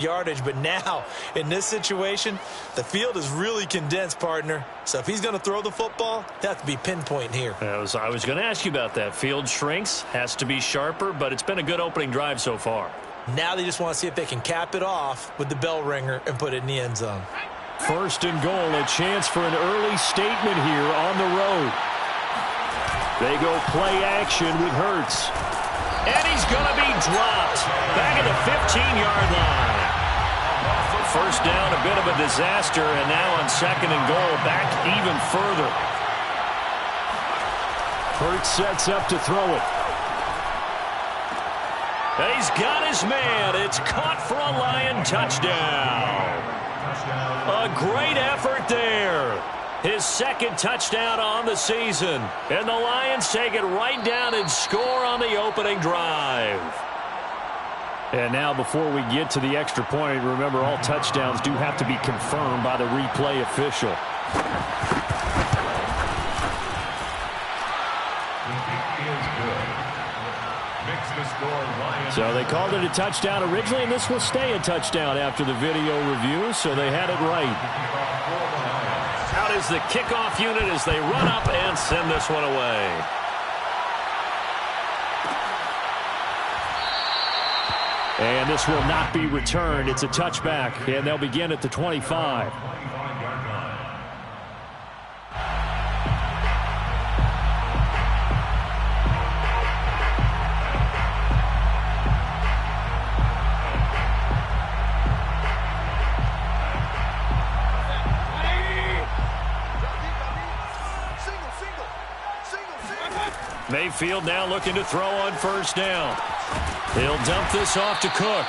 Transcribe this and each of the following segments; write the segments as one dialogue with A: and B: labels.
A: yardage, but now in this situation the field is really condensed, partner. So if he's going to throw the football, he has to be pinpoint here.
B: I was going to ask you about that. Field shrinks, has to be sharper, but it's been a good opening drive so far.
A: Now they just want to see if they can cap it off with the bell ringer and put it in the end zone.
C: First and goal, a chance for an early statement here on the road. They go play action with Hurts.
B: And he's going to be dropped back at the 15-yard line. First down, a bit of a disaster, and now on second and goal, back even further.
C: Hurts sets up to throw it.
B: And he's got his man. It's caught for a Lion touchdown. A great effort there. His second touchdown on the season. And the Lions take it right down and score on the opening drive.
C: And now before we get to the extra point, remember all touchdowns do have to be confirmed by the replay official. So they called it a touchdown originally, and this will stay a touchdown after the video review, so they had it right.
B: Out is the kickoff unit as they run up and send this one away.
C: And this will not be returned. It's a touchback, and they'll begin at the 25.
B: Mayfield now looking to throw on first down. He'll dump this off to Cook.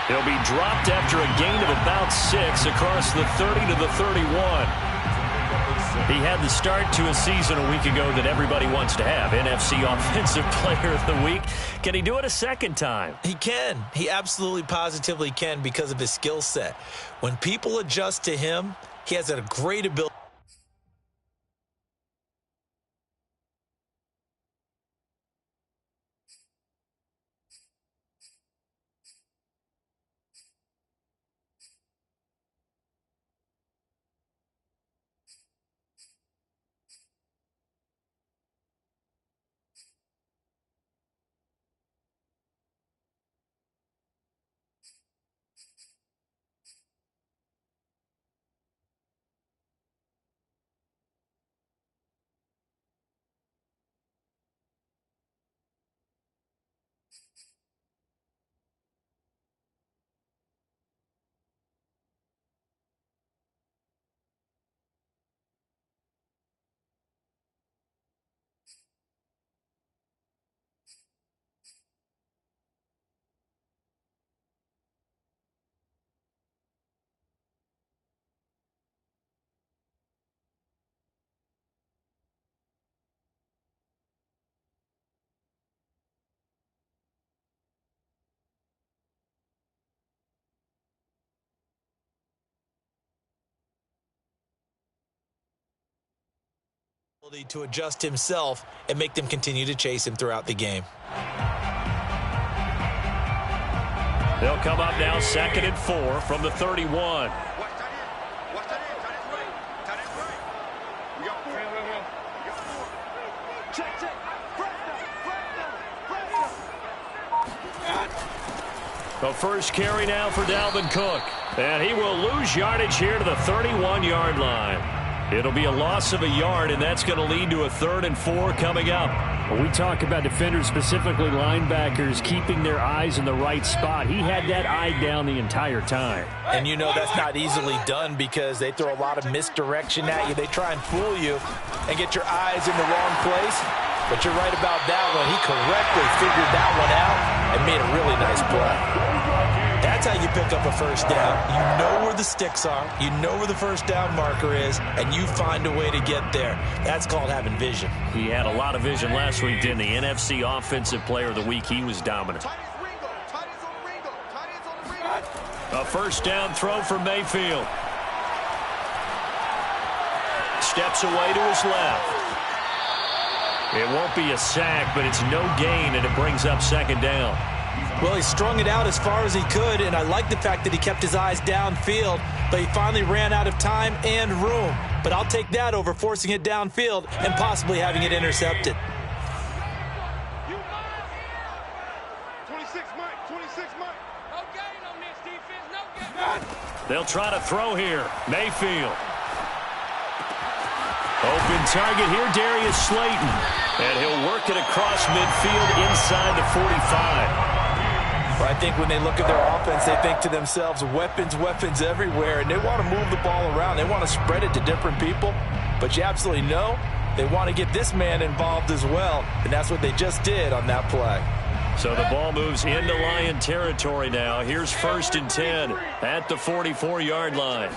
B: He'll be dropped after a gain of about 6 across the 30 to the 31. He had the start to a season a week ago that everybody wants to have. NFC Offensive Player of the Week. Can he do it a second time?
A: He can. He absolutely positively can because of his skill set. When people adjust to him, he has a great ability. To adjust himself and make them continue to chase him throughout the game.
B: They'll come up now second and 4 from the 31. The first carry now for Dalvin Cook. And he will lose yardage here to the 31-yard line. It'll be a loss of a yard, and that's going to lead to a 3rd and 4 coming up.
C: When we talk about defenders, specifically linebackers, keeping their eyes in the right spot, he had that eye down the entire time.
A: And you know that's not easily done because they throw a lot of misdirection at you. They try and fool you and get your eyes in the wrong place. But you're right about that one. He correctly figured that one out and made a really nice play. That's how you pick up a first down. You know where the sticks are. You know where the first down marker is, and you find a way to get there. That's called having vision.
B: He had a lot of vision last week, didn't he? NFC Offensive Player of the Week. He was dominant. A first down throw for Mayfield. Steps away to his left. It won't be a sack, but it's no gain, and it brings up second down.
A: Well, he strung it out as far as he could, and I like the fact that he kept his eyes downfield, but he finally ran out of time and room. But I'll take that over forcing it downfield and possibly having it intercepted.
D: 26 Mike. No gain on this defense. No gain.
B: They'll try to throw here. Mayfield. Open target here, Darius Slayton. And he'll work it across midfield inside the 45.
A: Well, I think when they look at their offense, they think to themselves, weapons everywhere, and they want to move the ball around. They want to spread it to different people, but you absolutely know they want to get this man involved as well, and that's what they just did on that play.
B: So the ball moves into Lion territory now. Here's 1st and 10 at the 44-yard line.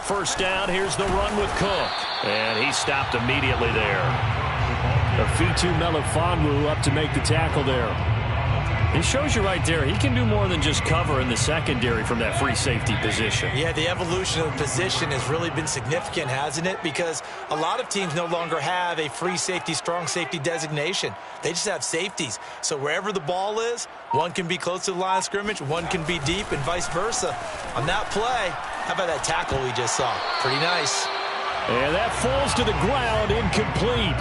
B: First down, here's the run with Cook, and he stopped immediately there.
C: Afitu Melifonwu up to make the tackle there.
B: It shows you right there, he can do more than just cover in the secondary from that free safety position.
A: Yeah, the evolution of the position has really been significant, hasn't it? Because a lot of teams no longer have a free safety, strong safety designation. They just have safeties. So wherever the ball is, one can be close to the line of scrimmage, one can be deep, and vice versa. On that play, how about that tackle we just saw? Pretty nice.
C: And that falls to the ground, incomplete.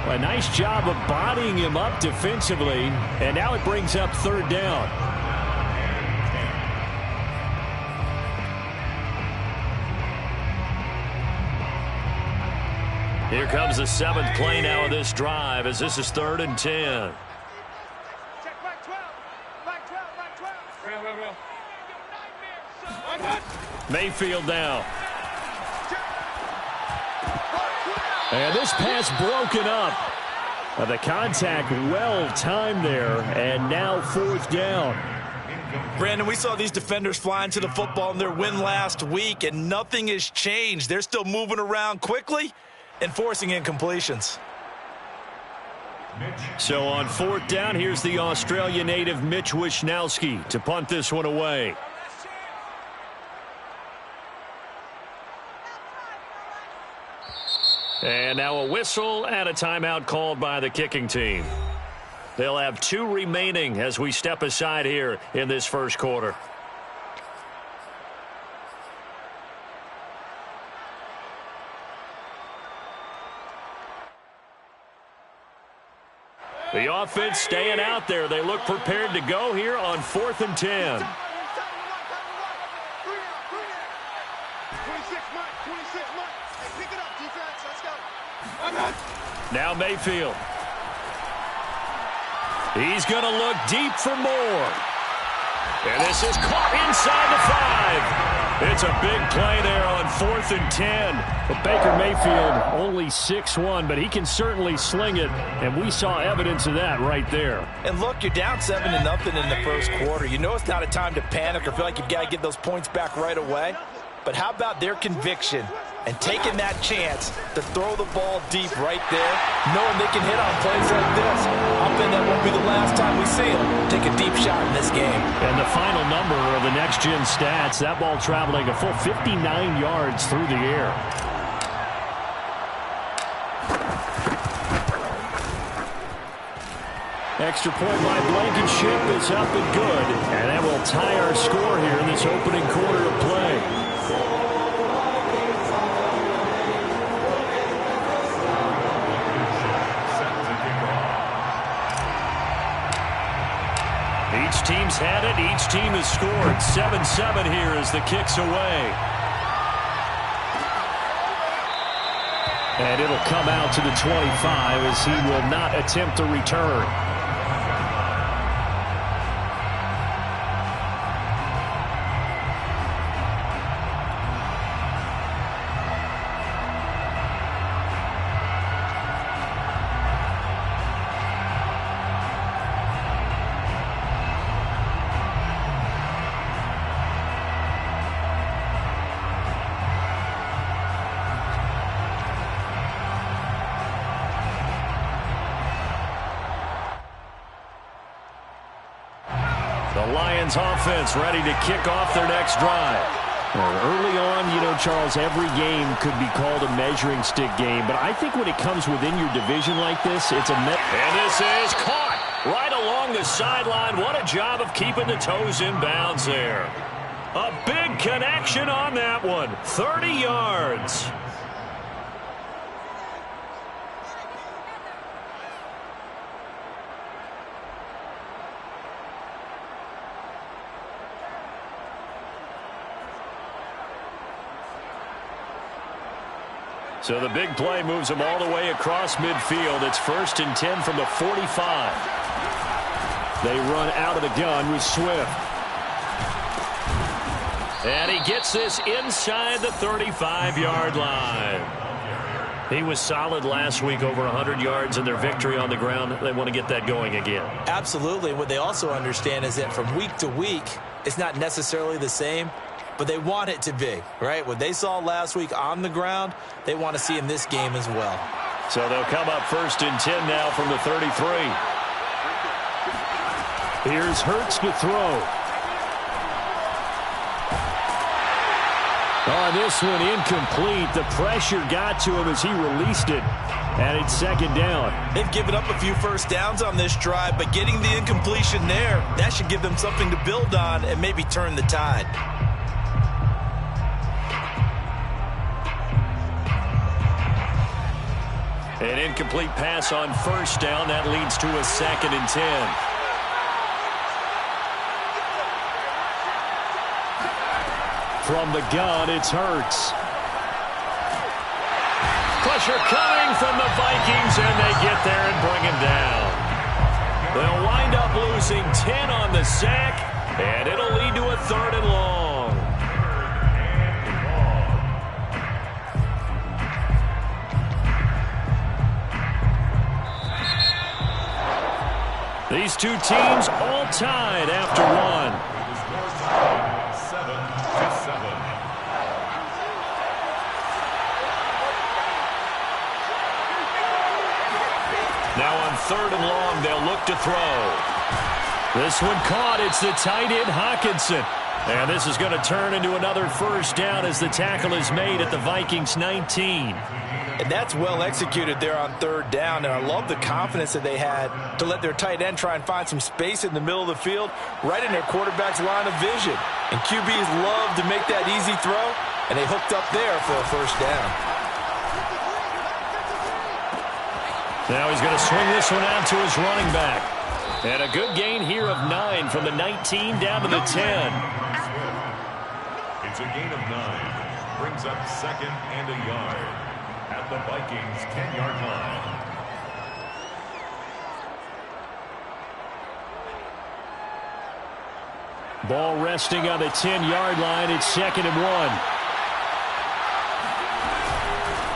C: A nice job of bodying him up defensively, and now it brings up 3rd down.
B: Here comes the 7th play now of this drive as this is 3rd and 10.
D: Check back 12. Back 12. Real.
B: Mayfield now.
C: And this pass broken up. The contact well timed there, and now 4th down.
A: Brandon, we saw these defenders flying to the football in their win last week, and nothing has changed. They're still moving around quickly and forcing incompletions.
B: So on 4th down, here's the Australia native Mitch Wishnowsky to punt this one away. And now a whistle and a timeout called by the kicking team. They'll have 2 remaining as we step aside here in this first quarter. The offense staying out there. They look prepared to go here on 4th and 10.
D: 26 Mike. Hey, pick it up, defense. Let's go.
B: Now Mayfield. He's going to look deep for more. And this is caught inside the 5. It's a big play there on 4th and 10.
C: But Baker Mayfield only 6'1", but he can certainly sling it, and we saw evidence of that right there.
A: And look, you're down 7-0 in the first quarter. You know it's not a time to panic or feel like you've got to get those points back right away. But how about their conviction and taking that chance to throw the ball deep right there, knowing they can hit on plays like this? I'll bet that won't be the last time we see them take a deep shot in this game.
C: And the final number of the next-gen stats, that ball traveling a full 59 yards through the air. Extra point by Blankenship is up and good. And that will tie our score here in this opening quarter of play.
B: Each team's had it. Each team has scored. 7-7 here as the kick's away.
C: And it'll come out to the 25 as he will not attempt to return.
B: The Lions offense ready to kick off their next drive.
C: Early on, you know, Charles, every game could be called a measuring stick game. But I think when it comes within your division like this, it's a...
B: And this is caught. Right along the sideline. What a job of keeping the toes in bounds there. A big connection on that one. 30 yards. So the big play moves them all the way across midfield. It's 1st and 10 from the 45. They run out of the gun with Swift. And he gets this inside the 35-yard line. He was solid last week, over 100 yards in their victory on the ground. They want to get that going again.
A: Absolutely. What they also understand is that from week to week, it's not necessarily the same, but they want it to be, right? What they saw last week on the ground, they want to see in this game as well.
B: So they'll come up 1st and 10 now from the 33.
C: Here's Hurts to throw. On this one, incomplete. The pressure got to him as he released it. And it's 2nd down.
A: They've given up a few first downs on this drive, but getting the incompletion there, that should give them something to build on and maybe turn the tide.
B: An incomplete pass on 1st down. That leads to a 2nd and 10.
C: From the gun, it's Hurts.
B: Pressure coming from the Vikings, and they get there and bring him down. They'll wind up losing 10 on the sack, and it'll lead to a 3rd and long. These two teams all tied after one.
E: 7-7.
B: Now on 3rd and long, they'll look to throw. This one caught. It's the tight end, Hockenson. And this is going to turn into another 1st down as the tackle is made at the Vikings 19.
A: And that's well executed there on 3rd down. And I love the confidence that they had to let their tight end try and find some space in the middle of the field, right in their quarterback's line of vision. And QBs love to make that easy throw, and they hooked up there for a 1st down.
B: Now he's going to swing this one out to his running back. And a good gain here of 9 from the 19 down to the 10.
E: It's a gain of 9. Brings up 2nd and a yard at the Vikings 10-yard line.
C: Ball resting on the 10-yard line. It's 2nd and 1.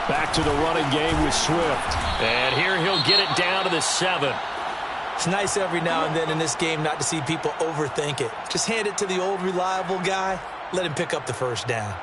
C: Back to the running game with Swift.
B: And here he'll get it down to the 7.
A: It's nice every now and then in this game not to see people overthink it. Just hand it to the old reliable guy. Let him pick up the 1st down.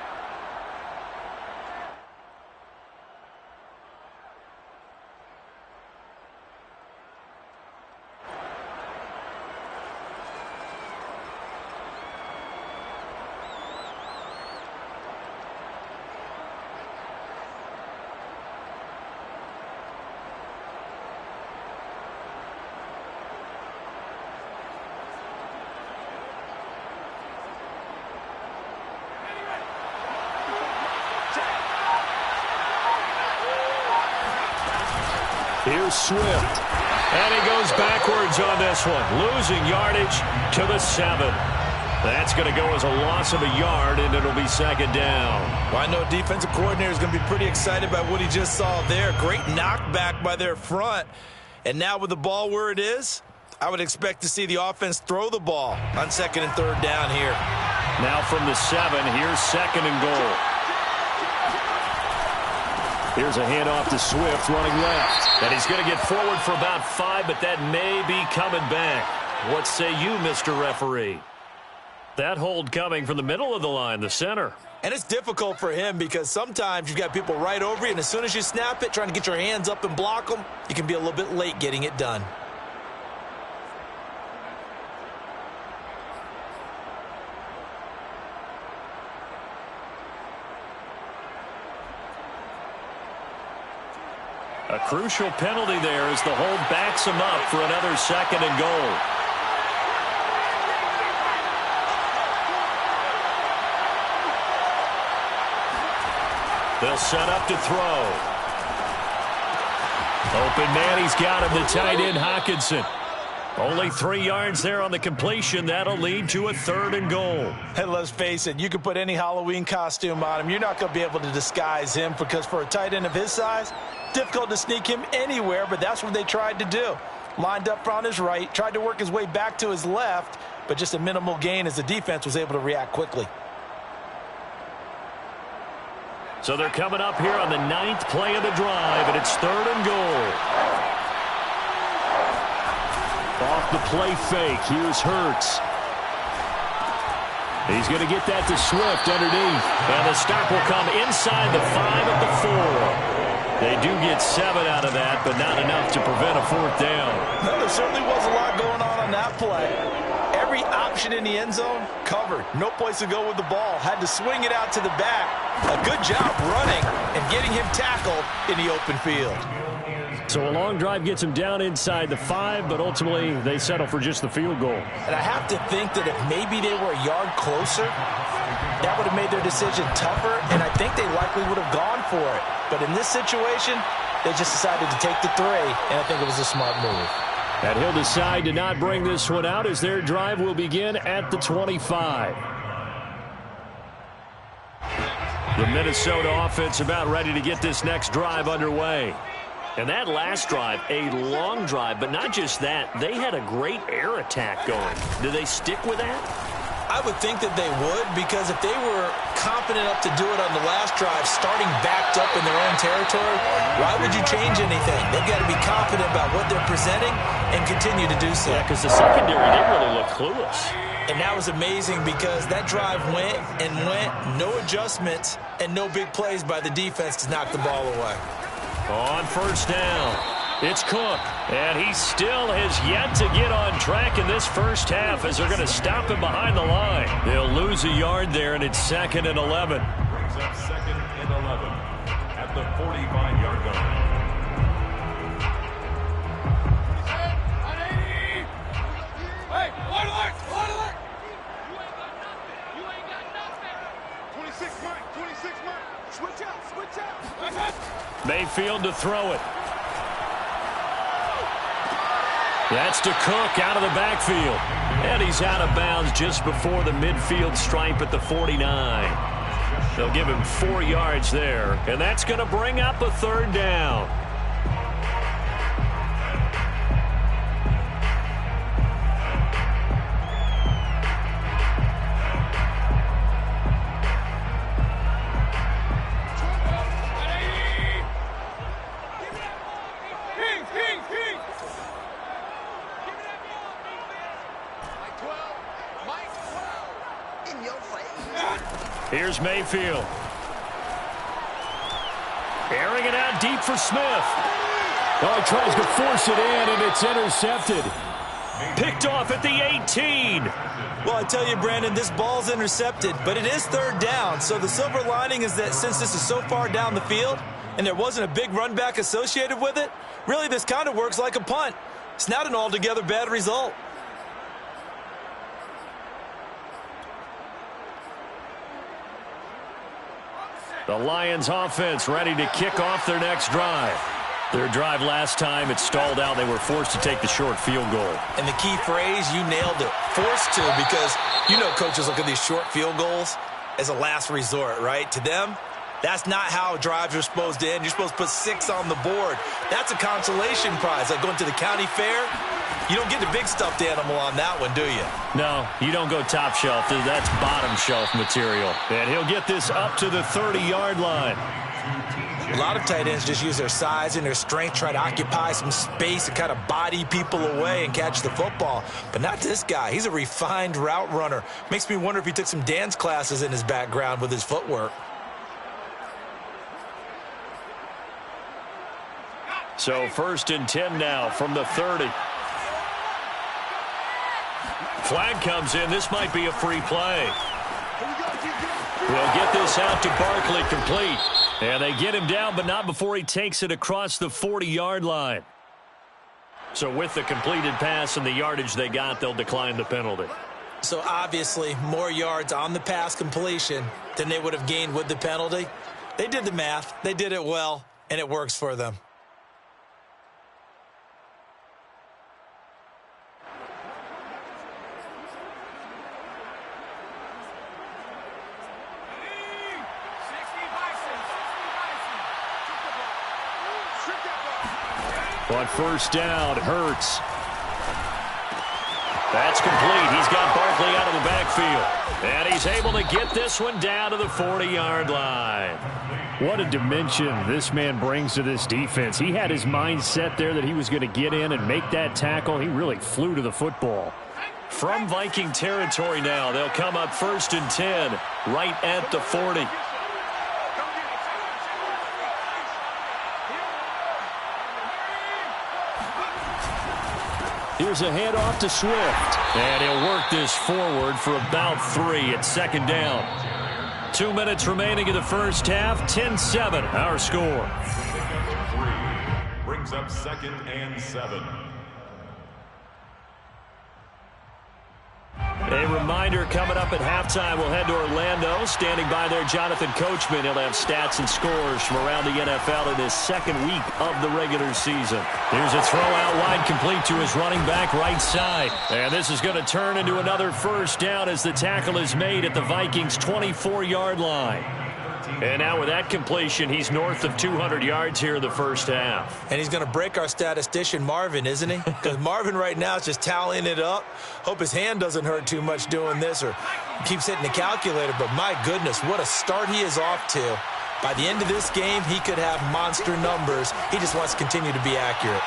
C: Here's Swift.
B: And he goes backwards on this one, losing yardage to the 7. That's going to go as a loss of a yard, and it'll be 2nd down.
A: Well, I know defensive coordinator is going to be pretty excited by what he just saw there. Great knockback by their front. And now with the ball where it is, I would expect to see the offense throw the ball on 2nd and 3rd down here.
B: Now from the 7, here's 2nd and goal.
C: Here's a handoff to Swift running left.
B: And he's going to get forward for about 5, but that may be coming back. What say you, Mr. Referee? That hold coming from the middle of the line, the center.
A: And it's difficult for him because sometimes you've got people right over you, and as soon as you snap it, trying to get your hands up and block them, you can be a little bit late getting it done.
B: A crucial penalty there as the hold backs him up for another 2nd and goal. They'll set up to throw. Open man, he's got him, the tight end Hawkinson. Only 3 yards there on the completion. That'll lead to a 3rd and goal.
A: And let's face it, you can put any Halloween costume on him. You're not going to be able to disguise him because for a tight end of his size, difficult to sneak him anywhere, but that's what they tried to do. Lined up on his right, tried to work his way back to his left, but just a minimal gain as the defense was able to react quickly.
B: So they're coming up here on the 9th play of the drive, and it's 3rd and goal. Off the play fake, here's Hurts. He's going to get that to Swift underneath. And the stop will come inside the 5 at the 4. They do get 7 out of that, but not enough to prevent a 4th down.
A: No, there certainly was a lot going on that play. Every option in the end zone covered. No place to go with the ball. Had to swing it out to the back. A good job running and getting him tackled in the open field.
C: So a long drive gets him down inside the 5, but ultimately they settle for just the field goal.
A: And I have to think that if maybe they were a yard closer, that would have made their decision tougher, and I think they likely would have gone for it. But in this situation, they just decided to take the 3, and I think it was a smart move.
C: And he'll decide to not bring this one out as their drive will begin at the 25. The Minnesota offense about ready to get this next drive underway. And that last drive, a long drive, but not just that. They had a great air attack going. Do they stick with that?
A: I would think that they would, because if they were confident enough to do it on the last drive, starting backed up in their own territory, why would you change anything? They've got to be confident about what they're presenting and continue to do so.
B: Yeah, because the secondary, they really look clueless.
A: And that was amazing because that drive went and went, no adjustments, and no big plays by the defense to knock the ball away.
B: On 1st down, it's Cook, and he still has yet to get on track in this first half as they're going to stop him behind the line. They'll lose a yard there, and it's 2nd and 11.
E: Brings up 2nd and 11 at the 45-yard line.
D: Hey, wide alert! Wide alert! You ain't got nothing. You ain't got nothing. 26 mark, 26 mark. Switch out, switch out.
B: Mayfield to throw it. That's to Cook out of the backfield. And he's out of bounds just before the midfield stripe at the 49. They'll give him 4 yards there. And that's going to bring up a 3rd down. Here's Mayfield. Airing it out deep for Smith.
C: Oh, he tries to force it in, and it's intercepted.
B: Picked off at the 18.
A: Well, I tell you, Brandon, this ball's intercepted, but it is 3rd down. So the silver lining is that since this is so far down the field and there wasn't a big run back associated with it, really this kind of works like a punt. It's not an altogether bad result.
B: The Lions offense ready to kick off their next drive. Their drive last time, it stalled out. They were forced to take the short field goal.
A: And the key phrase, you nailed it, forced to, because you know coaches look at these short field goals as a last resort, right? To them, that's not how drives are supposed to end. You're supposed to put 6 on the board. That's a consolation prize, like going to the county fair. You don't get the big stuffed animal on that one, do you?
B: No, you don't go top shelf. That's bottom shelf material. And he'll get this up to the 30-yard line.
A: A lot of tight ends just use their size and their strength, try to occupy some space and kind of body people away and catch the football. But not this guy. He's a refined route runner. Makes me wonder if he took some dance classes in his background with his footwork.
B: So 1st and 10 now from the 30. Flag comes in. This might be a free play. We'll get this out to Barkley complete. And they get him down, but not before he takes it across the 40-yard line. So with the completed pass and the yardage they got, they'll decline the penalty.
A: So obviously more yards on the pass completion than they would have gained with the penalty. They did the math. They did it well, and it works for them.
B: On first down, Hurts. That's complete. He's got Barkley out of the backfield. And he's able to get this one down to the 40-yard line.
C: What a dimension this man brings to this defense. He had his mind set there that he was going to get in and make that tackle. He really flew to the football.
B: From Viking territory now, they'll come up 1st and 10, right at the 40.
C: Here's a handoff to Swift.
B: And he'll work this forward for about 3 at 2nd down. 2 minutes remaining in the first half. 10-7, our score.
E: Brings up 2nd and 7.
B: A reminder, coming up at halftime, we'll head to Orlando. Standing by there, Jonathan Coachman. He'll have stats and scores from around the NFL in his 2nd week of the regular season. Here's a throw out wide, complete to his running back right side. And this is going to turn into another first down as the tackle is made at the Vikings' 24-yard line. And now with that completion, he's north of 200 yards here in the first half.
A: And he's going to break our statistician Marvin, isn't he? Because Marvin right now is just tallying it up. Hope his hand doesn't hurt too much doing this or keeps hitting the calculator. But my goodness, what a start he is off to. By the end of this game, he could have monster numbers. He just wants to continue to be accurate.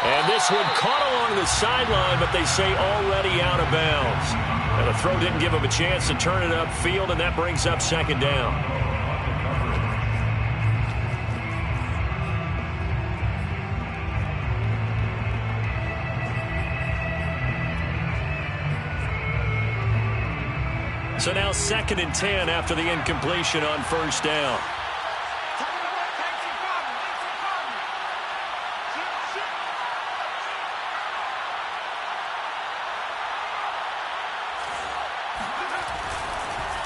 B: And this one caught along the sideline, but they say already out of bounds. And the throw didn't give him a chance to turn it upfield, and that brings up 2nd down. So now 2nd and 10 after the incompletion on first down.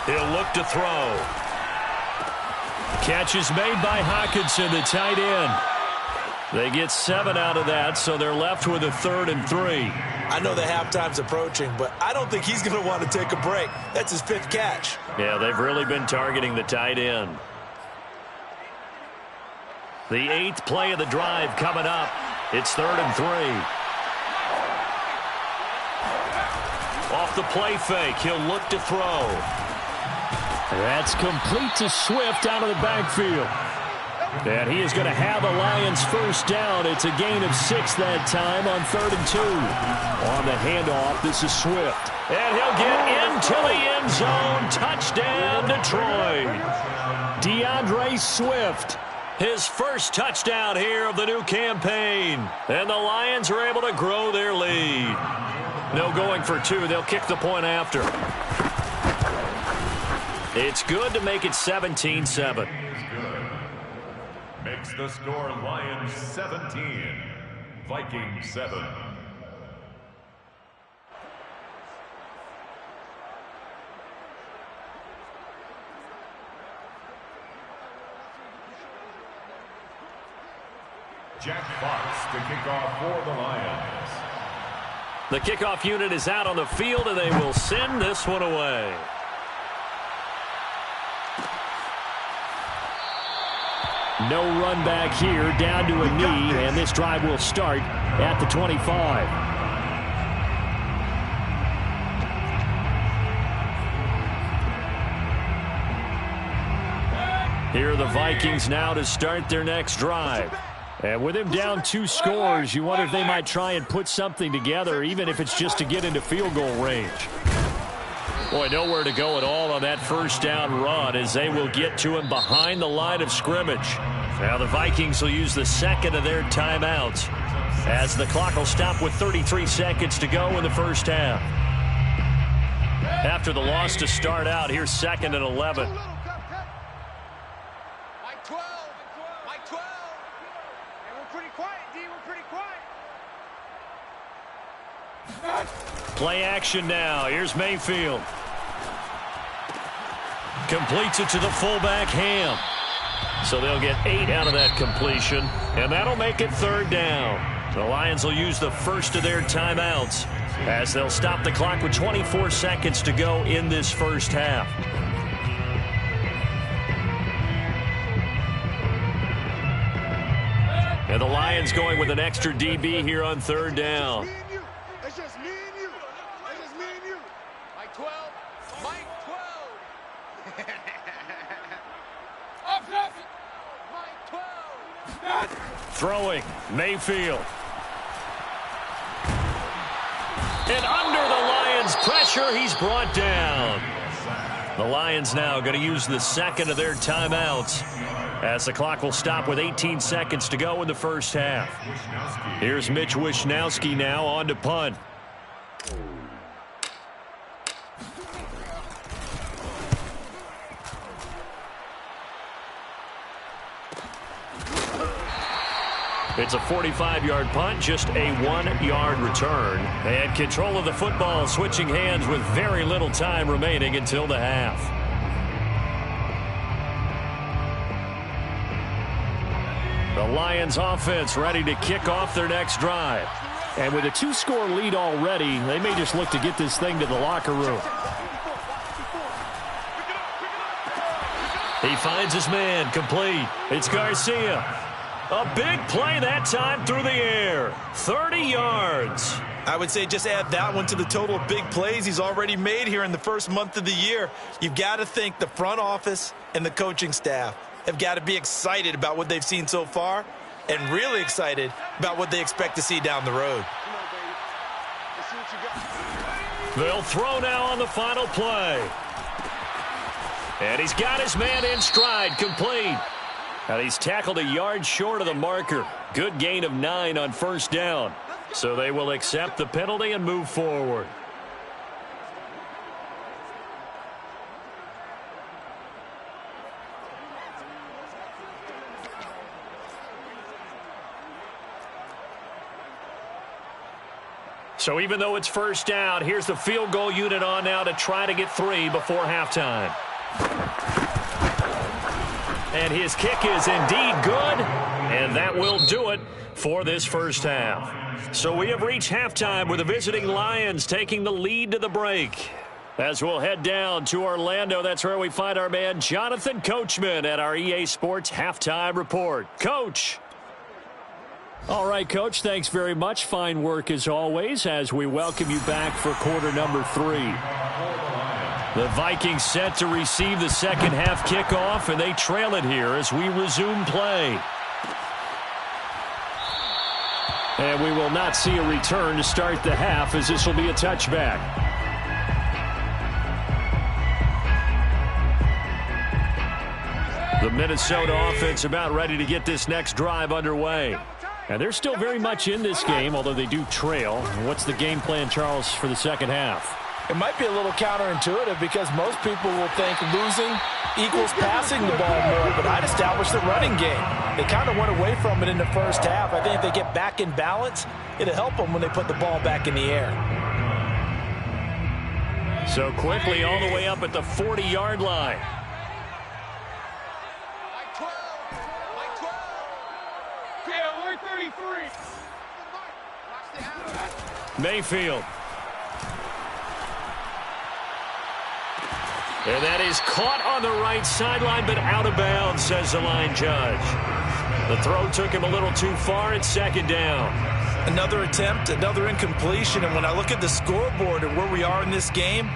B: He'll look to throw. Catch is made by Hockenson, the tight end. They get 7 out of that, so they're left with a 3rd and 3.
A: I know the halftime's approaching, but I don't think he's going to want to take a break. That's his 5th catch.
B: Yeah, they've really been targeting the tight end. The 8th play of the drive coming up. It's 3rd and 3. Off the play fake, he'll look to throw.
C: That's complete to Swift out of the backfield. And he is going to have the Lions first down. It's a gain of 6 that time on 3rd and 2. On the handoff, this is Swift.
B: And he'll get into the end zone. Touchdown, Detroit.
C: DeAndre Swift.
B: His first touchdown here of the new campaign. And the Lions are able to grow their lead. No going for 2. They'll kick the point after. It's good to make it 17-7.
E: Makes the score Lions 17, Vikings 7. Jack Fox to kick off for the Lions.
B: The kickoff unit is out on the field, and they will send this one away.
C: No run back here, down to a knee, and this drive will start at the 25.
B: Here are the Vikings now to start their next drive.
C: And with him down 2 scores, you wonder if they might try and put something together, even if it's just to get into field goal range.
B: Boy, nowhere to go at all on that first down run as they will get to him behind the line of scrimmage. Now the Vikings will use the 2nd of their timeouts as the clock will stop with 33 seconds to go in the first half. After the loss to start out, here's 2nd and 11.
D: Like 12. 12. And we're pretty quiet, D. We're pretty quiet.
B: Play action now. Here's Mayfield. Completes it to the fullback, Ham. So they'll get 8 out of that completion, and that'll make it 3rd down. The Lions will use the first of their timeouts as they'll stop the clock with 24 seconds to go in this first half. And the Lions going with an extra DB here on 3rd down.
D: It's just me and you. It's just me and you. Mike 12. Mike 12. Up, up. Mike 12.
B: Throwing, Mayfield. And under the Lions' pressure, he's brought down. The Lions now going to use the second of their timeouts as the clock will stop with 18 seconds to go in the first half. Here's Mitch Wishnowski now on to punt. It's a 45-yard punt, just a 1-yard return. And control of the football switching hands with very little time remaining until the half. The Lions offense ready to kick off their next drive. And with a 2-score lead already, they may just look to get this thing to the locker room. He finds his man, complete. It's Garcia. A big play that time through the air. 30 yards.
A: I would say just add that one to the total of big plays he's already made here in the first month of the year. You've got to think the front office and the coaching staff have got to be excited about what they've seen so far and really excited about what they expect to see down the road.
B: They'll throw now on the final play. And he's got his man in stride, complete. And he's tackled a yard short of the marker. Good gain of 9 on first down. So they will accept the penalty and move forward. So even though it's first down, here's the field goal unit on now to try to get 3 before halftime. And his kick is indeed good, and that will do it for this first half. So we have reached halftime with the visiting Lions taking the lead to the break. As we'll head down to Orlando, that's where we find our man Jonathan Coachman at our EA Sports Halftime Report. Coach. All right, Coach, thanks very much. Fine work as always as we welcome you back for quarter number 3. The Vikings set to receive the second half kickoff, and they trail it here as we resume play. And we will not see a return to start the half as this will be a touchback. The Minnesota offense about ready to get this next drive underway. And they're still very much in this game, although they do trail. What's the game plan, Charles, for the second half?
A: It might be a little counterintuitive because most people will think losing equals passing the ball more, but I'd establish the running game. They kind of went away from it in the first half. I think if they get back in balance, it'll help them when they put the ball back in the air.
B: So quickly all the way up at the 40-yard line.
D: Mike 12. Mike 12. Yeah, we're 33.
B: Mayfield. And that is caught on the right sideline, but out of bounds, says the line judge. The throw took him a little too far. It's second down.
A: Another attempt, another incompletion, and when I look at the scoreboard and where we are in this game,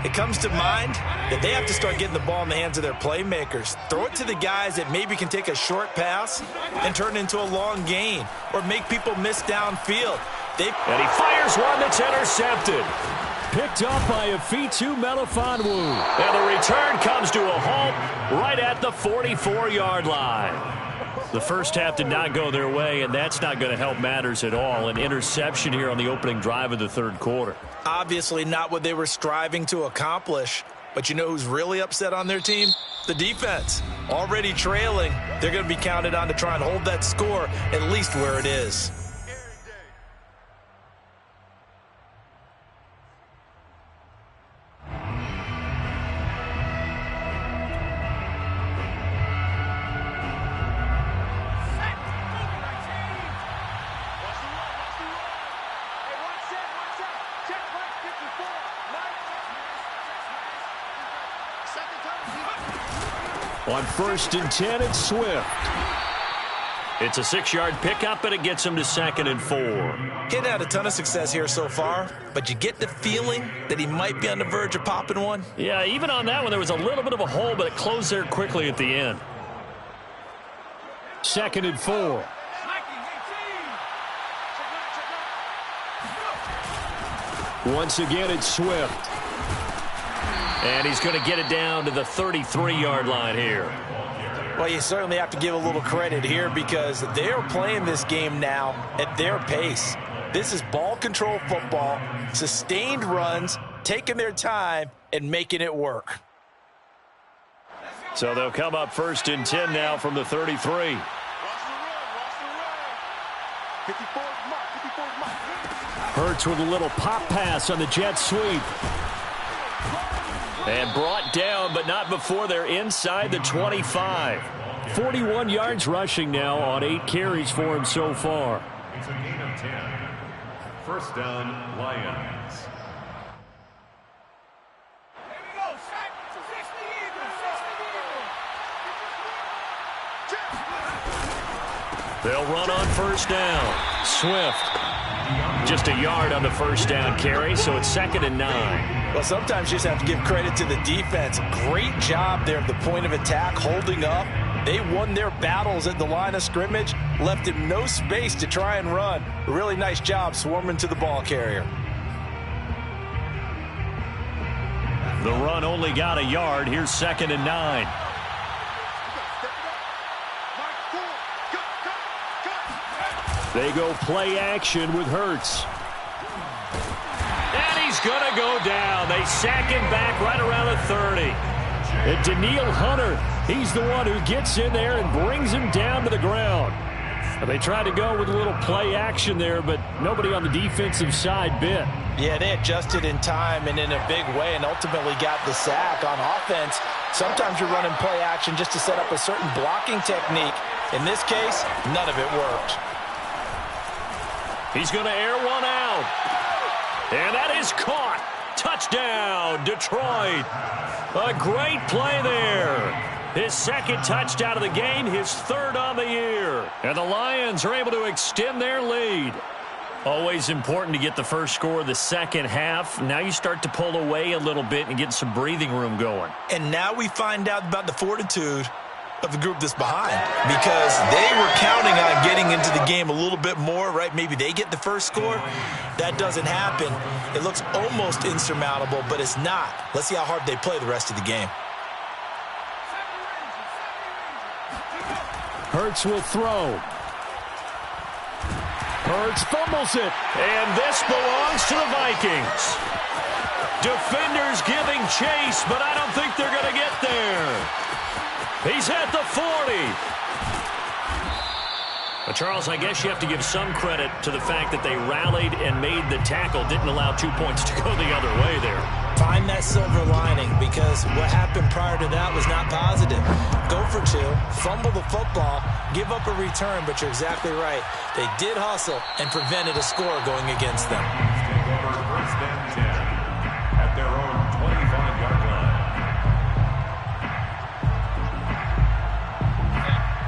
A: it comes to mind that they have to start getting the ball in the hands of their playmakers. Throw it to the guys that maybe can take a short pass and turn it into a long gain or make people miss downfield.
B: And he fires one that's intercepted. Picked up by Afitu Melifonwu. And the return comes to a halt right at the 44-yard line. The first half did not go their way, and that's not going to help matters at all. An interception here on the opening drive of the third quarter.
A: Obviously not what they were striving to accomplish. But you know who's really upset on their team? The defense. Already trailing, they're going to be counted on to try and hold that score at least where it is.
B: On 1st and 10, it's Swift. It's a 6-yard pickup, and it gets him to 2nd and 4.
A: He hadn't had a ton of success here so far, but you get the feeling that he might be on the verge of popping one.
B: Yeah, even on that one, there was a little bit of a hole, but it closed there quickly at the end. 2nd and 4. Once again, it's Swift. And he's going to get it down to the 33-yard line here.
A: Well, you certainly have to give a little credit here because they're playing this game now at their pace. This is ball control football, sustained runs, taking their time, and making it work.
B: So they'll come up 1st and 10 now from the 33. Hurts with a little pop pass on the jet sweep. And brought down, but not before they're inside the 25. 41 yards rushing now on 8 carries for him so far.
E: It's a gain of 10. First down, Lions.
B: They'll run on 1st down. Swift. Just a yard on the 1st down carry, so it's 2nd and 9.
A: Well, sometimes you just have to give credit to the defense. Great job there at the point of attack, holding up. They won their battles at the line of scrimmage, left him no space to try and run. A really nice job swarming to the ball carrier.
B: The run only got a yard. Here's 2nd and 9. They go play action with Hurts. And he's going to go down. They sack him back right around the 30. And Daniil Hunter, he's the one who gets in there and brings him down to the ground. And they tried to go with a little play action there, but nobody on the defensive side bit.
A: Yeah, they adjusted in time and in a big way and ultimately got the sack. On offense, sometimes you're running play action just to set up a certain blocking technique. In this case, none of it worked.
B: He's going to air one out. And that is caught. Touchdown, Detroit. A great play there. His 2nd touchdown of the game, his 3rd on the year. And the Lions are able to extend their lead. Always important to get the first score of the second half. Now you start to pull away a little bit and get some breathing room going.
A: And now we find out about the fortitude of the group that's behind, because they were counting on getting into the game a little bit more, right? Maybe they get the first score. That doesn't happen. It looks almost insurmountable, but it's not. Let's see how hard they play the rest of the game.
B: Hurts will throw. Hurts fumbles it. And this belongs to the Vikings. Defenders giving chase, but I don't think they're going to get there. He's at the 40. Well, Charles, I guess you have to give some credit to the fact that they rallied and made the tackle, didn't allow 2 points to go the other way there.
A: Find that silver lining, because what happened prior to that was not positive. Go for 2, fumble the football, give up a return, but you're exactly right. They did hustle and prevented a score going against them.
E: Take over 1st and 10 at their own 25-yard line.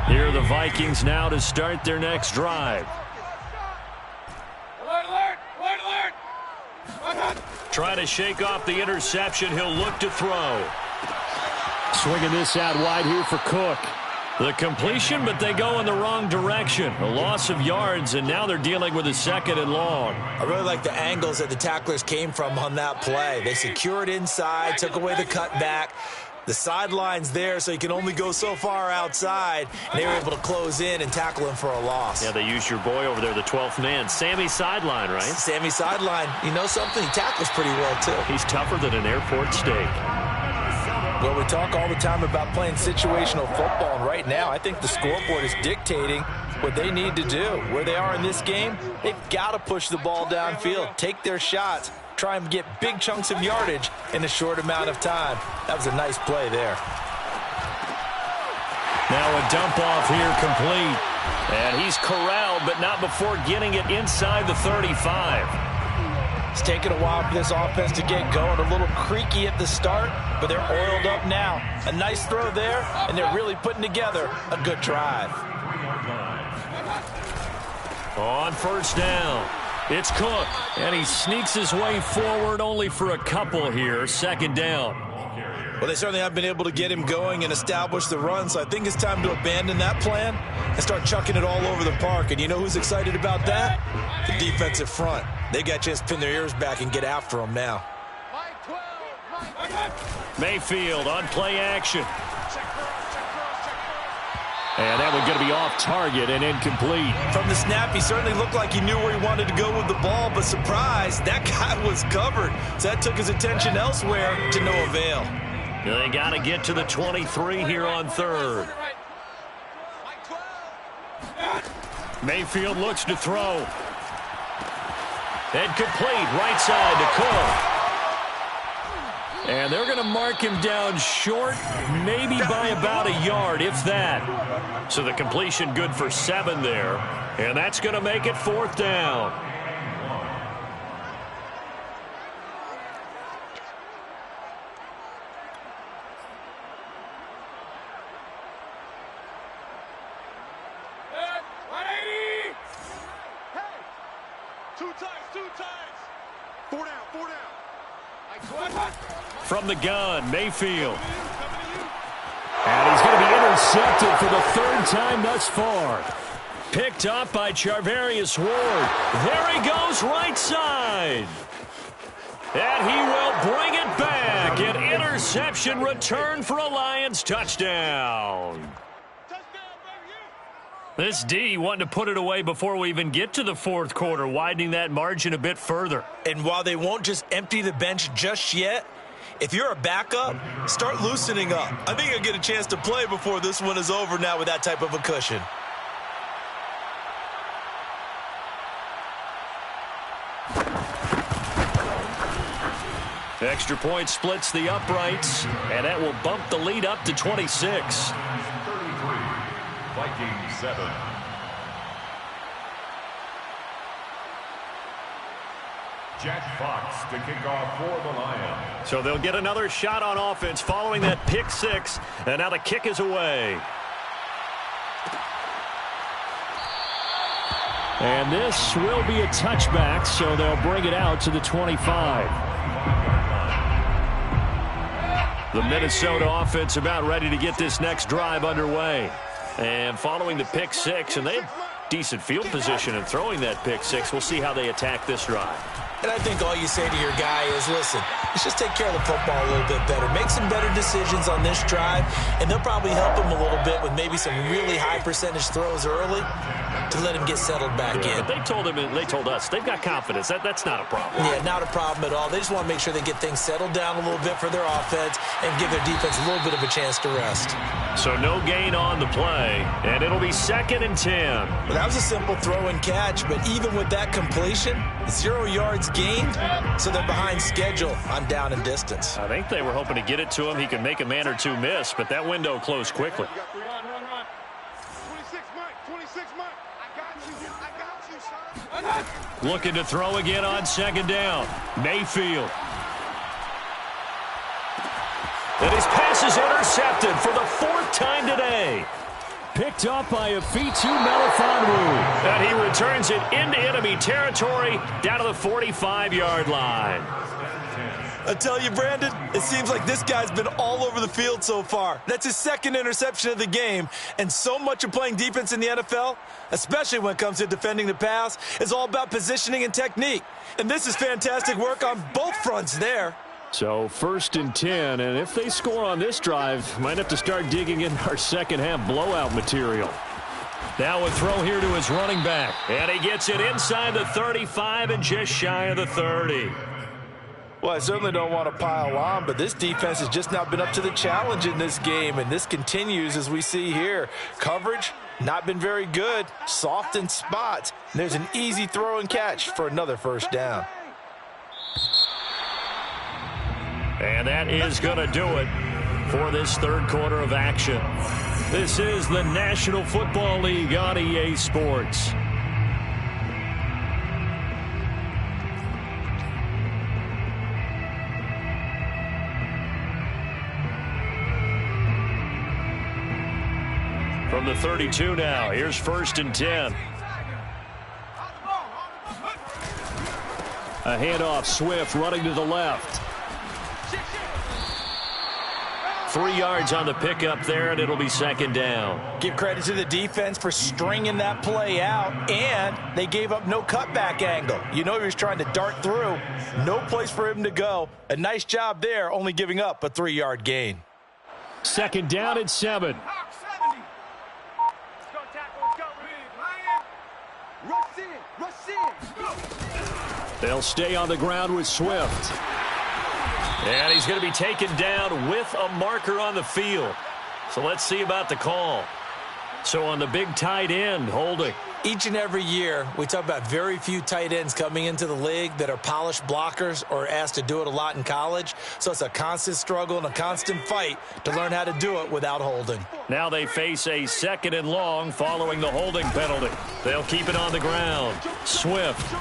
B: Here are the Vikings now to start their next drive. Trying to shake off the interception. He'll look to throw. Swinging this out wide here for Cook. The completion, but they go in the wrong direction. A loss of yards, and now they're dealing with a 2nd and long.
A: I really like the angles that the tacklers came from on that play. They secured inside, took away the cutback. The sideline's there, so you can only go so far outside, and they were able to close in and tackle him for a loss.
C: Yeah, they used your boy over there, the 12th man, Sammy Sideline, right?
A: Sammy Sideline, you know something? He tackles pretty well, too.
C: He's tougher than an airport steak.
A: Well, we talk all the time about playing situational football, and right now I think the scoreboard is dictating what they need to do. Where they are in this game, they've got to push the ball downfield, take their shots, try and get big chunks of yardage in a short amount of time. That was a nice play there.
B: Now a dump off here complete. And he's corralled, but not before getting it inside the 35.
A: It's taken a while for this offense to get going. A little creaky at the start, but they're oiled up now. A nice throw there, and they're really putting together a good drive.
B: On first down, it's Cook, and he sneaks his way forward only for a couple here. Second down.
A: Well, they certainly have been able to get him going and establish the run, so I think it's time to abandon that plan and start chucking it all over the park. And you know who's excited about that? The defensive front. They got a chance to pin their ears back and get after him now.
B: Mayfield on play action. And that one's going to be off target and incomplete.
A: From the snap, he certainly looked like he knew where he wanted to go with the ball, but surprise, that guy was covered. So that took his attention elsewhere to no avail.
B: They got to get to the 23 here on third. Mayfield looks to throw. And complete, right side to Cook. And they're going to mark him down short, maybe by about a yard, if that. So the completion good for 7 there. And that's going to make it 4th down. From the gun, Mayfield. And he's going to be intercepted for the 3rd time thus far. Picked up by Charvarius Ward. There he goes, right side. And he will bring it back. An interception return for a Lions touchdown. This D wanting to put it away before we even get to the 4th quarter, widening that margin a bit further.
A: And while they won't just empty the bench just yet, if you're a backup, start loosening up. I think you'll get a chance to play before this one is over now with that type of a cushion.
B: Extra point splits the uprights, and that will bump the lead up to 26.
E: 33, Vikings 7. Jack Fox to kick off for the Lions.
B: So they'll get another shot on offense following that pick 6, and now the kick is away. And this will be a touchback, so they'll bring it out to the 25. The Minnesota offense about ready to get this next drive underway. And following the pick 6, and they have decent field position in throwing that pick 6. We'll see how they attack this drive.
A: And I think all you say to your guy is, listen, let's just take care of the football a little bit better. Make some better decisions on this drive, and they'll probably help him a little bit with maybe some really high percentage throws early to let him get settled back in.
B: But they told him, and they told us, they've got confidence. That's not a problem.
A: Yeah, not a problem at all. They just want to make sure they get things settled down a little bit for their offense and give their defense a little bit of a chance to rest.
B: So no gain on the play, and it'll be 2nd and 10.
A: Well, that was a simple throw and catch, but even with that completion, 0 yards gained, so they're behind schedule on down and distance.
B: I think they were hoping to get it to him. He could make a man or two miss, but that window closed quickly.
D: Run. 26 Mike, 26 Mike. I got you, son.
B: Looking to throw again on 2nd down. Mayfield. And his pass is intercepted for the 4th time today. Picked up by Afitu Melifonwu. And he returns it into enemy territory down to the 45-yard line.
A: I tell you, Brandon, it seems like this guy's been all over the field so far. That's his 2nd interception of the game. And so much of playing defense in the NFL, especially when it comes to defending the pass, is all about positioning and technique. And this is fantastic work on both fronts there.
B: So 1st and 10, and if they score on this drive, might have to start digging in our second-half blowout material. Now a throw here to his running back, and he gets it inside the 35 and just shy of the 30.
A: Well, I certainly don't want to pile on, but this defense has just not been up to the challenge in this game, and this continues as we see here. Coverage, not been very good, soft in spots. And there's an easy throw and catch for another first down.
B: And that is going to do it for this third quarter of action. This is the National Football League on EA Sports. From the 32 now, here's 1st and 10. A handoff, Swift running to the left. 3 yards on the pickup there, and it'll be 2nd down.
A: Give credit to the defense for stringing that play out, and they gave up no cutback angle. You know he was trying to dart through. No place for him to go. A nice job there, only giving up a 3-yard gain.
B: 2nd down and 7. They'll stay on the ground with Swift. And he's going to be taken down with a marker on the field. So let's see about the call. So on the big tight end, holding.
A: Each and every year, we talk about very few tight ends coming into the league that are polished blockers or asked to do it a lot in college. So it's a constant struggle and a constant fight to learn how to do it without holding.
B: Now they face a 2nd and long following the holding penalty. They'll keep it on the ground. Swift.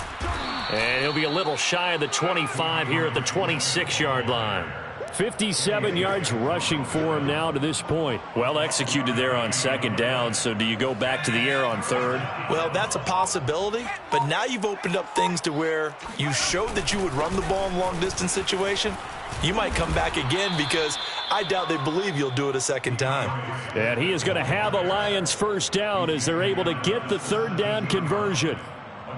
B: And he'll be a little shy of the 25 here at the 26-yard line. 57 yards rushing for him now to this point. Well executed there on 2nd down, so do you go back to the air on 3rd?
A: Well, that's a possibility, but now you've opened up things to where you showed that you would run the ball in long-distance situation. You might come back again because I doubt they believe you'll do it a 2nd time.
B: And he is going to have a Lions 1st down as they're able to get the 3rd down conversion.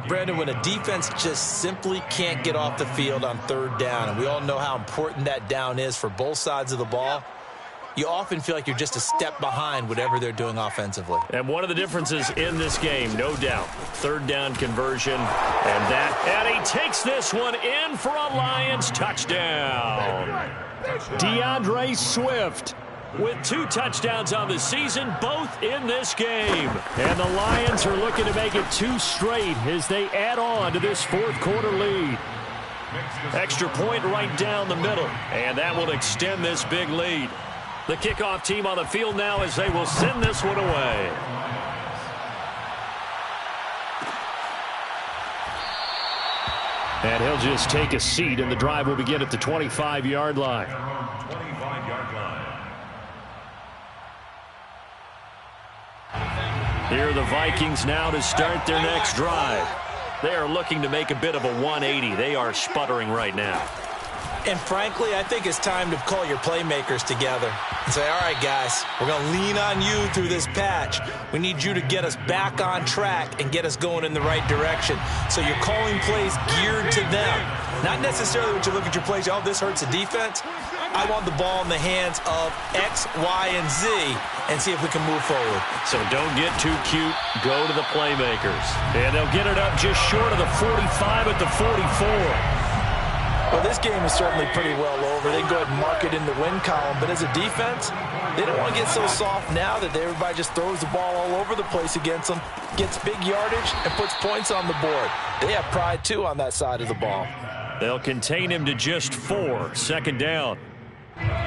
A: Brandon, when a defense just simply can't get off the field on 3rd down, and we all know how important that down is for both sides of the ball, you often feel like you're just a step behind whatever they're doing offensively.
B: And one of the differences in this game, no doubt, 3rd down conversion, and he takes this one in for a Lions touchdown. DeAndre Swift with 2 touchdowns on the season, both in this game. And the Lions are looking to make it 2 straight as they add on to this 4th quarter lead. Extra point right down the middle, and that will extend this big lead. The kickoff team on the field now as they will send this one away. And he'll just take a seat, and the drive will begin at the 25-yard line.
E: 25-yard line.
B: Here are the Vikings now to start their next drive. They are looking to make a bit of a 180. They are sputtering right now.
A: And frankly, I think it's time to call your playmakers together and say, all right, guys, we're going to lean on you through this patch. We need you to get us back on track and get us going in the right direction. So you're calling plays geared to them. Not necessarily when you look at your plays, oh, this hurts the defense. I want the ball in the hands of X, Y, and Z and see if we can move forward.
B: So don't get too cute. Go to the playmakers. And they'll get it up just short of the 45 at the 44.
A: Well, this game is certainly pretty well over. They can go ahead and mark it in the win column. But as a defense, they don't want to get so soft now that everybody just throws the ball all over the place against them, gets big yardage, and puts points on the board. They have pride, too, on that side of the ball.
B: They'll contain him to just 4. 2nd down.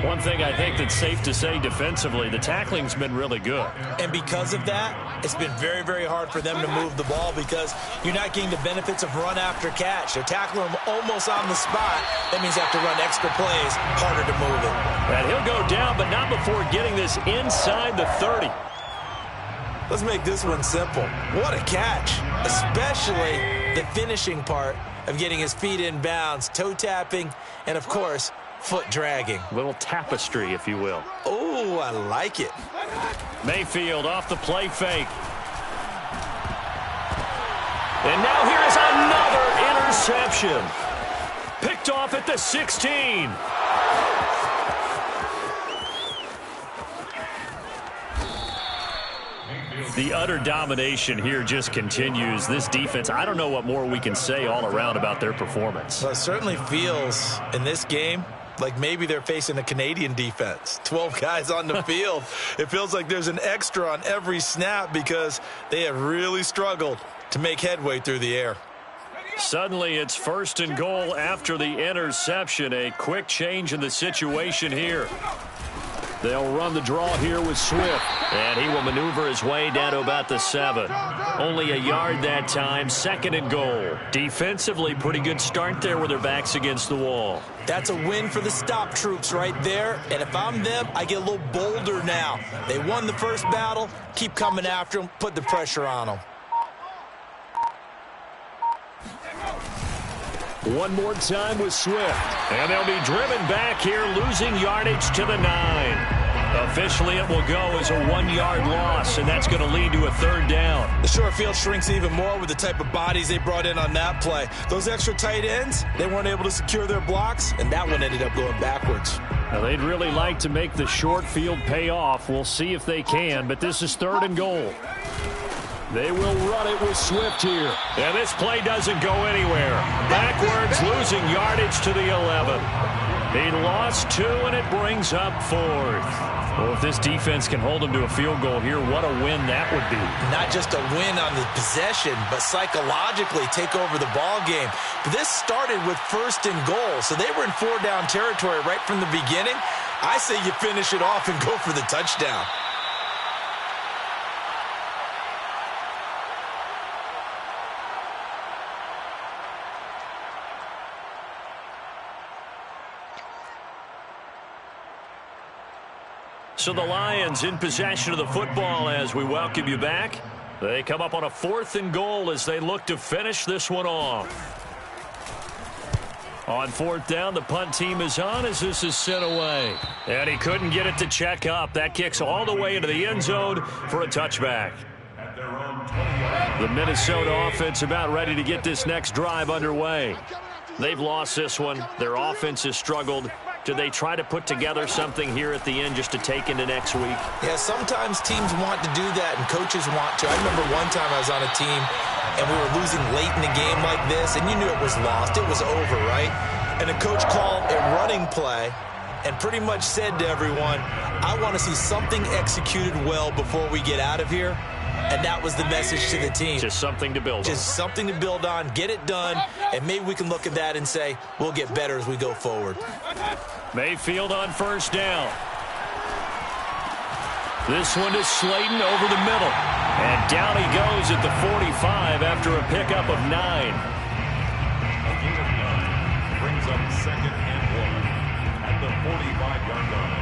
B: One thing I think that's safe to say defensively, the tackling's been really good.
A: And because of that, it's been very, very hard for them to move the ball because you're not getting the benefits of run after catch. They're tackling them almost on the spot. That means they have to run extra plays, harder to move it.
B: And he'll go down, but not before getting this inside the 30.
A: Let's make this one simple. What a catch, especially the finishing part of getting his feet in bounds, toe tapping, and, of course, foot dragging.
B: A little tapestry, if you will.
A: Oh, I like it.
B: Mayfield off the play fake. And now here is another interception. Picked off at the 16. The utter domination here just continues. This defense, I don't know what more we can say all around about their performance.
A: Well, it certainly feels in this game like maybe they're facing a Canadian defense. 12 guys on the field. It feels like there's an extra on every snap because they have really struggled to make headway through the air.
B: Suddenly it's 1st and goal after the interception. A quick change in the situation here. They'll run the draw here with Swift. And he will maneuver his way down to about the 7. Only a yard that time. 2nd and goal. Defensively, pretty good start there with their backs against the wall.
A: That's a win for the stop troops right there. And if I'm them, I get a little bolder now. They won the first battle. Keep coming after them. Put the pressure on them.
B: One more time with Swift. And they'll be driven back here, losing yardage to the 9. Officially, it will go as a 1-yard loss, and that's going to lead to a 3rd down.
A: The short field shrinks even more with the type of bodies they brought in on that play. Those extra tight ends, they weren't able to secure their blocks, and that one ended up going backwards.
B: Now, they'd really like to make the short field pay off. We'll see if they can, but this is 3rd and goal. They will run it with Swift here. And this play doesn't go anywhere. Backwards, losing yardage to the 11. He lost 2, and it brings up 4th. Well, if this defense can hold them to a field goal here, what a win that would be.
A: Not just a win on the possession, but psychologically take over the ball game. But this started with 1st and goal, so they were in 4-down territory right from the beginning. I say you finish it off and go for the touchdown.
B: So the Lions in possession of the football as we welcome you back. They come up on a 4th and goal as they look to finish this one off. On 4th down, the punt team is on as this is sent away. And he couldn't get it to check up. That kicks all the way into the end zone for a touchback. The Minnesota offense about ready to get this next drive underway. They've lost this one. Their offense has struggled. Do they try to put together something here at the end just to take into next week?
A: Yeah, sometimes teams want to do that and coaches want to. I remember one time I was on a team and we were losing late in the game like this, and you knew it was lost. It was over, right? And the coach called a running play and pretty much said to everyone, I want to see something executed well before we get out of here. And that was the message to the team.
B: Just something to build on.
A: Just something to build on, get it done, and maybe we can look at that and say, we'll get better as we go forward.
B: Mayfield on 1st down. This one is Slayton over the middle. And down he goes at the 45 after a pickup of 9.
E: A gain of 9 brings up 2nd and 1 at the 45-yard line.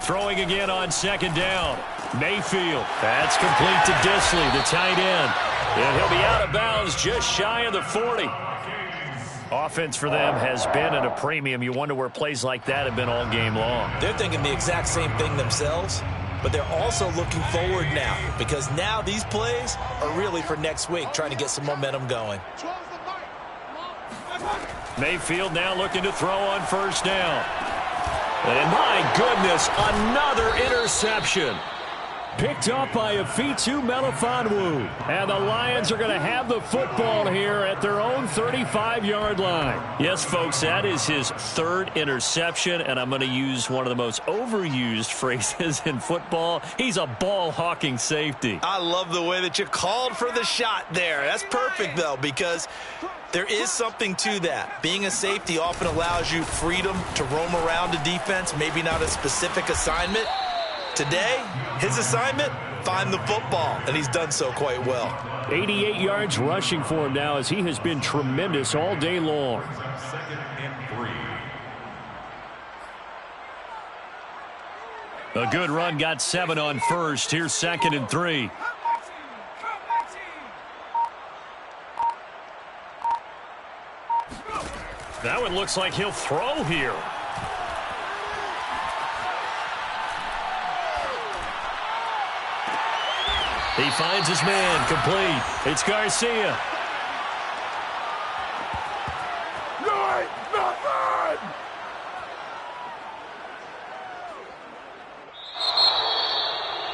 B: Throwing again on 2nd down. Mayfield. That's complete to Disley, the tight end. And he'll be out of bounds just shy of the 40. Offense for them has been at a premium. You wonder where plays like that have been all game long.
A: They're thinking the exact same thing themselves, but they're also looking forward now because now these plays are really for next week, trying to get some momentum going.
B: Mayfield now looking to throw on 1st down. And my goodness, another interception. Picked up by Afitu Melifonwu. And the Lions are going to have the football here at their own 35-yard line. Yes, folks, that is his 3rd interception, and I'm going to use one of the most overused phrases in football. He's a ball-hawking safety.
A: I love the way that you called for the shot there. That's perfect, though, because there is something to that. Being a safety often allows you freedom to roam around a defense, maybe not a specific assignment. Today, his assignment, find the football, and he's done so quite well.
B: 88 yards rushing for him now as he has been tremendous all day long.
E: 2nd and 3.
B: A good run, got 7 on 1st. Here's 2nd and 3. That one looks like he'll throw here. He finds his man, complete. It's Garcia.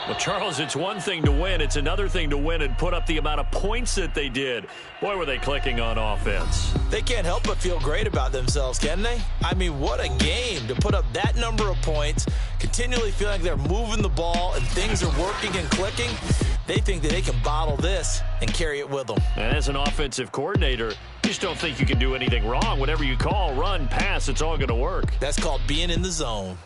B: Well, Charles, it's one thing to win. It's another thing to win and put up the amount of points that they did. Boy, were they clicking on offense.
A: They can't help but feel great about themselves, can they? I mean, what a game to put up that number of points, continually feeling like they're moving the ball and things are working and clicking. They think that they can bottle this and carry it with them.
B: And as an offensive coordinator, you just don't think you can do anything wrong. Whatever you call, run, pass, it's all going to work.
A: That's called being in the zone.